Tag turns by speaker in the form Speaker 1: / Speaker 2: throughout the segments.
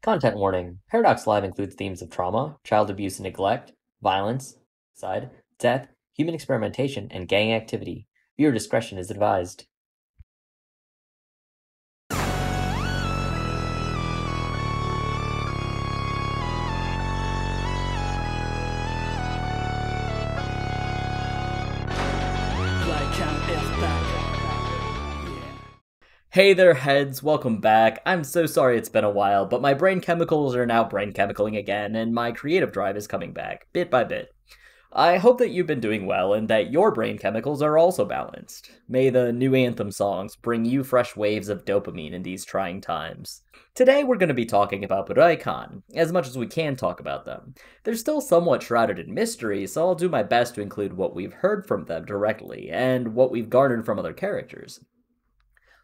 Speaker 1: Content warning. Paradox Live includes themes of trauma, child abuse and neglect, violence, suicide, death, human experimentation, and gang activity. Viewer discretion is advised. Hey there, heads, welcome back. I'm so sorry it's been a while, but my brain chemicals are now brain chemicaling again, and my creative drive is coming back, bit by bit. I hope that you've been doing well and that your brain chemicals are also balanced. May the new anthem songs bring you fresh waves of dopamine in these trying times. Today we're going to be talking about Buraikan, as much as we can talk about them. They're still somewhat shrouded in mystery, so I'll do my best to include what we've heard from them directly, and what we've garnered from other characters.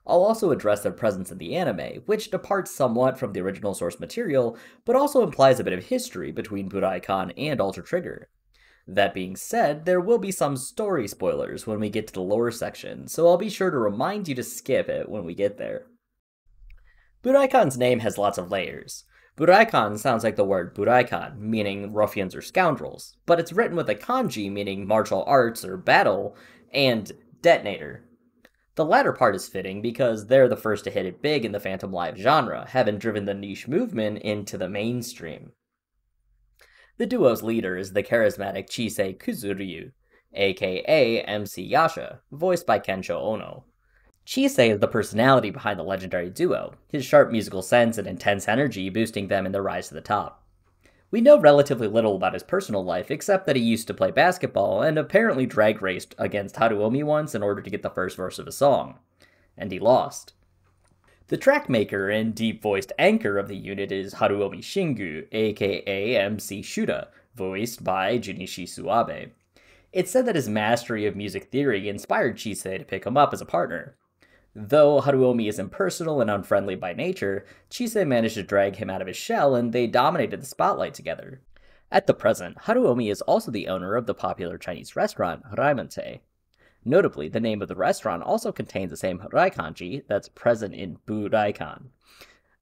Speaker 1: I'll also address their presence in the anime, which departs somewhat from the original source material, but also implies a bit of history between Buraikan and Ultra Trigger. That being said, there will be some story spoilers when we get to the lore section, so I'll be sure to remind you to skip it when we get there. Buraikan's name has lots of layers. Buraikan sounds like the word Buraikan, meaning ruffians or scoundrels, but it's written with a kanji meaning martial arts or battle, and detonator. The latter part is fitting because they're the first to hit it big in the Phantom Live genre, having driven the niche movement into the mainstream. The duo's leader is the charismatic Chisei Kuzuryu, aka MC Yasha, voiced by Kensho Ono. Chisei is the personality behind the legendary duo, his sharp musical sense and intense energy boosting them in their rise to the top. We know relatively little about his personal life, except that he used to play basketball and apparently drag raced against Haruomi once in order to get the first verse of a song. And he lost. The track maker and deep-voiced anchor of the unit is Haruomi Shingu, aka MC Shuda, voiced by Junichi Suabe. It's said that his mastery of music theory inspired Chisei to pick him up as a partner. Though Haruomi is impersonal and unfriendly by nature, Chisei managed to drag him out of his shell and they dominated the spotlight together. At the present, Haruomi is also the owner of the popular Chinese restaurant Raimante. Notably, the name of the restaurant also contains the same Harai kanji that's present in Buraikan.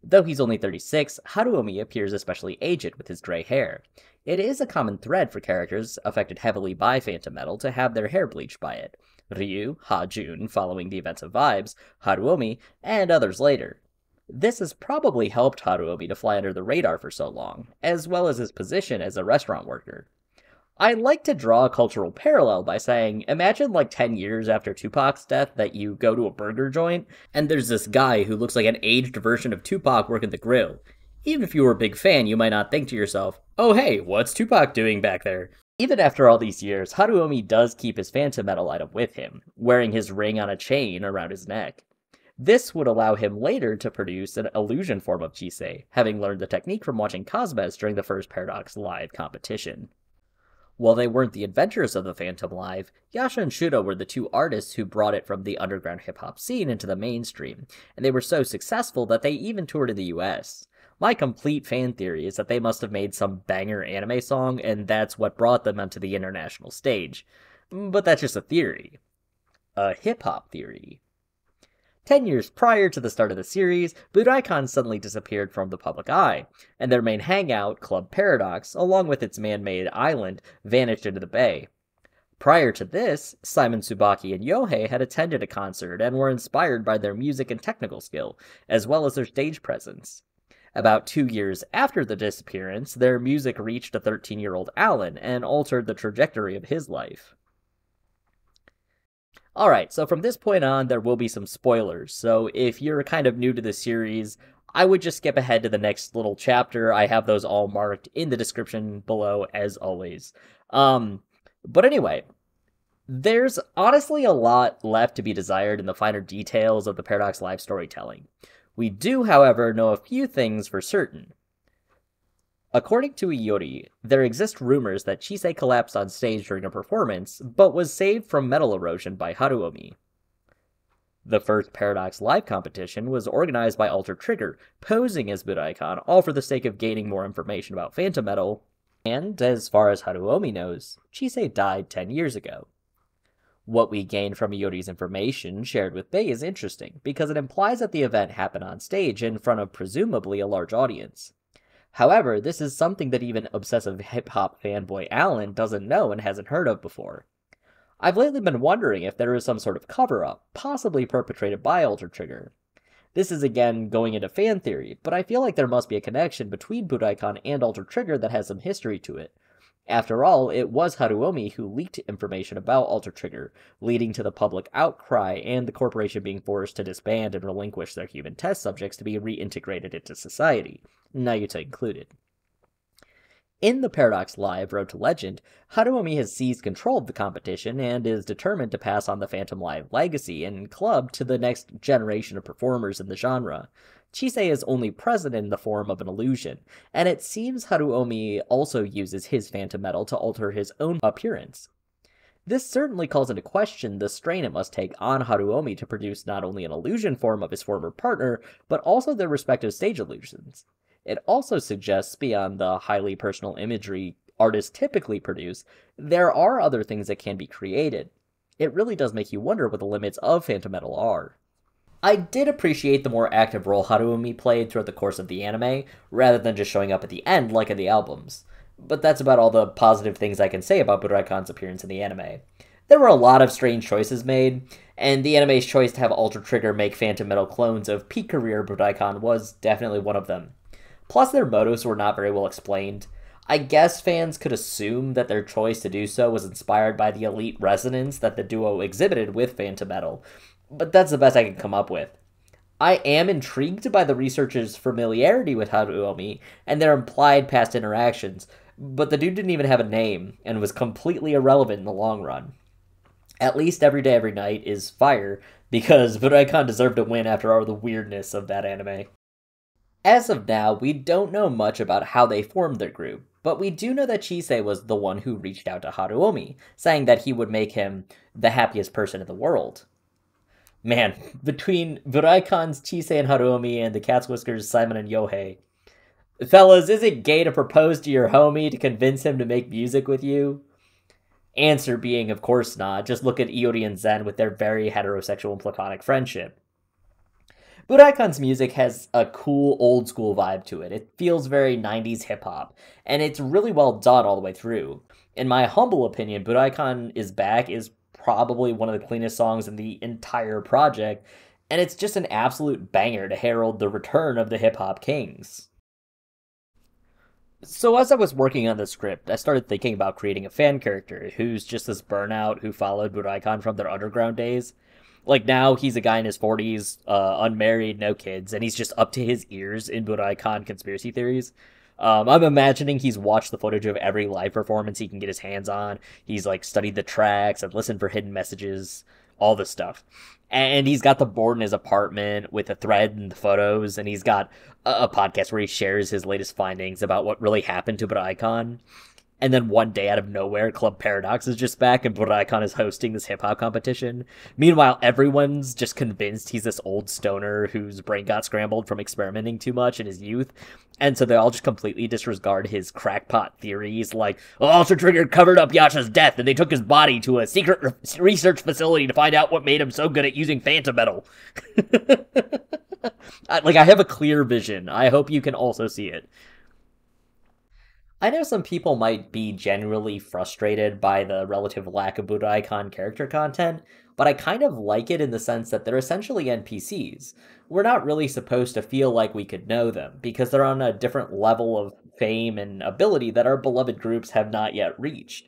Speaker 1: Though he's only 36, Haruomi appears especially aged with his gray hair. It is a common thread for characters affected heavily by Phantom Metal to have their hair bleached by it. Ryu, Ha-Jun following the events of Vibes, Haruomi, and others later. This has probably helped Haruomi to fly under the radar for so long, as well as his position as a restaurant worker. I like to draw a cultural parallel by saying, imagine like 10 years after Tupac's death that you go to a burger joint, and there's this guy who looks like an aged version of Tupac working the grill. Even if you were a big fan, you might not think to yourself, oh hey, what's Tupac doing back there? Even after all these years, Haruomi does keep his Phantom Metal item with him, wearing his ring on a chain around his neck. This would allow him later to produce an illusion form of Chisei, having learned the technique from watching Cosmos during the first Paradox Live competition. While they weren't the inventors of the Phantom Live, Yasha and Shuda were the two artists who brought it from the underground hip-hop scene into the mainstream, and they were so successful that they even toured in the US. My complete fan theory is that they must have made some banger anime song, and that's what brought them onto the international stage. But that's just a theory. A hip-hop theory. 10 years prior to the start of the series, Buraikan suddenly disappeared from the public eye, and their main hangout, Club Paradox, along with its man-made island, vanished into the bay. Prior to this, Simon Tsubaki and Yohei had attended a concert and were inspired by their music and technical skill, as well as their stage presence. About 2 years after the disappearance, their music reached a 13-year-old Alan and altered the trajectory of his life. Alright, so from this point on, there will be some spoilers, so if you're kind of new to the series, I would just skip ahead to the next little chapter. I have those all marked in the description below, as always. But anyway, there's honestly a lot left to be desired in the finer details of the Paradox Live storytelling. We do, however, know a few things for certain. According to Iori, there exist rumors that Chisei collapsed on stage during a performance, but was saved from metal erosion by Haruomi. The first Paradox Live competition was organized by Ultra Trigger, posing as Buraikan, all for the sake of gaining more information about Phantom Metal, and, as far as Haruomi knows, Chisei died 10 years ago. What we gain from Iori's information shared with Bay is interesting, because it implies that the event happened on stage in front of presumably a large audience. However, this is something that even obsessive hip-hop fanboy Alan doesn't know and hasn't heard of before. I've lately been wondering if there is some sort of cover-up, possibly perpetrated by Ultra Trigger. This is again going into fan theory, but I feel like there must be a connection between Buraikan and Ultra Trigger that has some history to it. After all, it was Haruomi who leaked information about Ultra Trigger, leading to the public outcry and the corporation being forced to disband and relinquish their human test subjects to be reintegrated into society, Nayuta included. In the Paradox Live Road to Legend, Haruomi has seized control of the competition and is determined to pass on the Phantom Live legacy and club to the next generation of performers in the genre. Chisei is only present in the form of an illusion, and it seems Haruomi also uses his phantom metal to alter his own appearance. This certainly calls into question the strain it must take on Haruomi to produce not only an illusion form of his former partner, but also their respective stage illusions. It also suggests, beyond the highly personal imagery artists typically produce, there are other things that can be created. It really does make you wonder what the limits of phantom metal are. I did appreciate the more active role Haruomi played throughout the course of the anime, rather than just showing up at the end like in the albums. But that's about all the positive things I can say about Buraikan's appearance in the anime. There were a lot of strange choices made, and the anime's choice to have Ultra Trigger make phantom metal clones of peak career Buraikan was definitely one of them. Plus, their motives were not very well explained. I guess fans could assume that their choice to do so was inspired by the elite resonance that the duo exhibited with phantom metal, but that's the best I can come up with. I am intrigued by the researchers' familiarity with Haruomi and their implied past interactions, but the dude didn't even have a name and was completely irrelevant in the long run. At least Every Day Every Night is fire, because Buraikan deserved to win after all the weirdness of that anime. As of now, we don't know much about how they formed their group, but we do know that Chisei was the one who reached out to Haruomi, saying that he would make him the happiest person in the world. Man, between Buraikan's Chisei and Haruomi and the Cat's Whiskers' Simon and Yohei. Fellas, is it gay to propose to your homie to convince him to make music with you? Answer being, of course not. Just look at Iori and Zen with their very heterosexual and platonic friendship. Buraikan's music has a cool old school vibe to it. It feels very 90s hip-hop, and it's really well done all the way through. In my humble opinion, Buraikan is Back is probably one of the cleanest songs in the entire project, and it's just an absolute banger to herald the return of the hip-hop kings. So as I was working on the script, I started thinking about creating a fan character who's just this burnout who followed Buraikan from their underground days. Like, now he's a guy in his 40s, unmarried, no kids, and he's just up to his ears in Buraikan conspiracy theories. I'm imagining he's watched the footage of every live performance he can get his hands on. He's, like, studied the tracks and listened for hidden messages, all this stuff. And he's got the board in his apartment with a thread and the photos, and he's got a podcast where he shares his latest findings about what really happened to Buraikan. And then one day, out of nowhere, Club Paradox is just back, and Buraikan is hosting this hip-hop competition. Meanwhile, everyone's just convinced he's this old stoner whose brain got scrambled from experimenting too much in his youth. And so they all just completely disregard his crackpot theories, like, Ultra Trigger covered up Yasha's death, and they took his body to a secret research facility to find out what made him so good at using phantom metal. I have a clear vision. I hope you can also see it. I know some people might be genuinely frustrated by the relative lack of Buraikan character content, but I kind of like it in the sense that they're essentially NPCs. We're not really supposed to feel like we could know them, because they're on a different level of fame and ability that our beloved groups have not yet reached.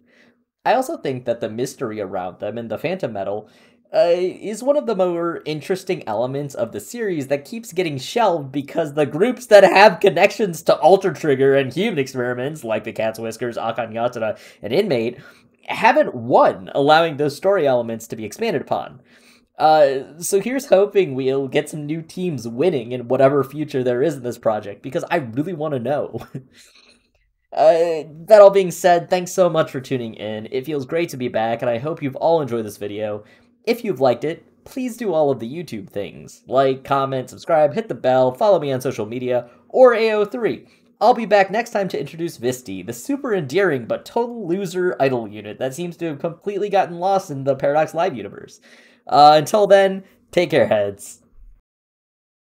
Speaker 1: I also think that the mystery around them and the phantom metal is one of the more interesting elements of the series that keeps getting shelved because the groups that have connections to Ultra Trigger and human experiments, like the Cat's Whiskers, Akan Yatsura, and Inmate, haven't won, allowing those story elements to be expanded upon. So here's hoping we'll get some new teams winning in whatever future there is in this project, because I really want to know. That all being said, thanks so much for tuning in. It feels great to be back, and I hope you've all enjoyed this video. If you've liked it, please do all of the YouTube things. Like, comment, subscribe, hit the bell, follow me on social media, or AO3. I'll be back next time to introduce Visti, the super endearing but total loser idol unit that seems to have completely gotten lost in the Paradox Live universe. Until then, take care, heads.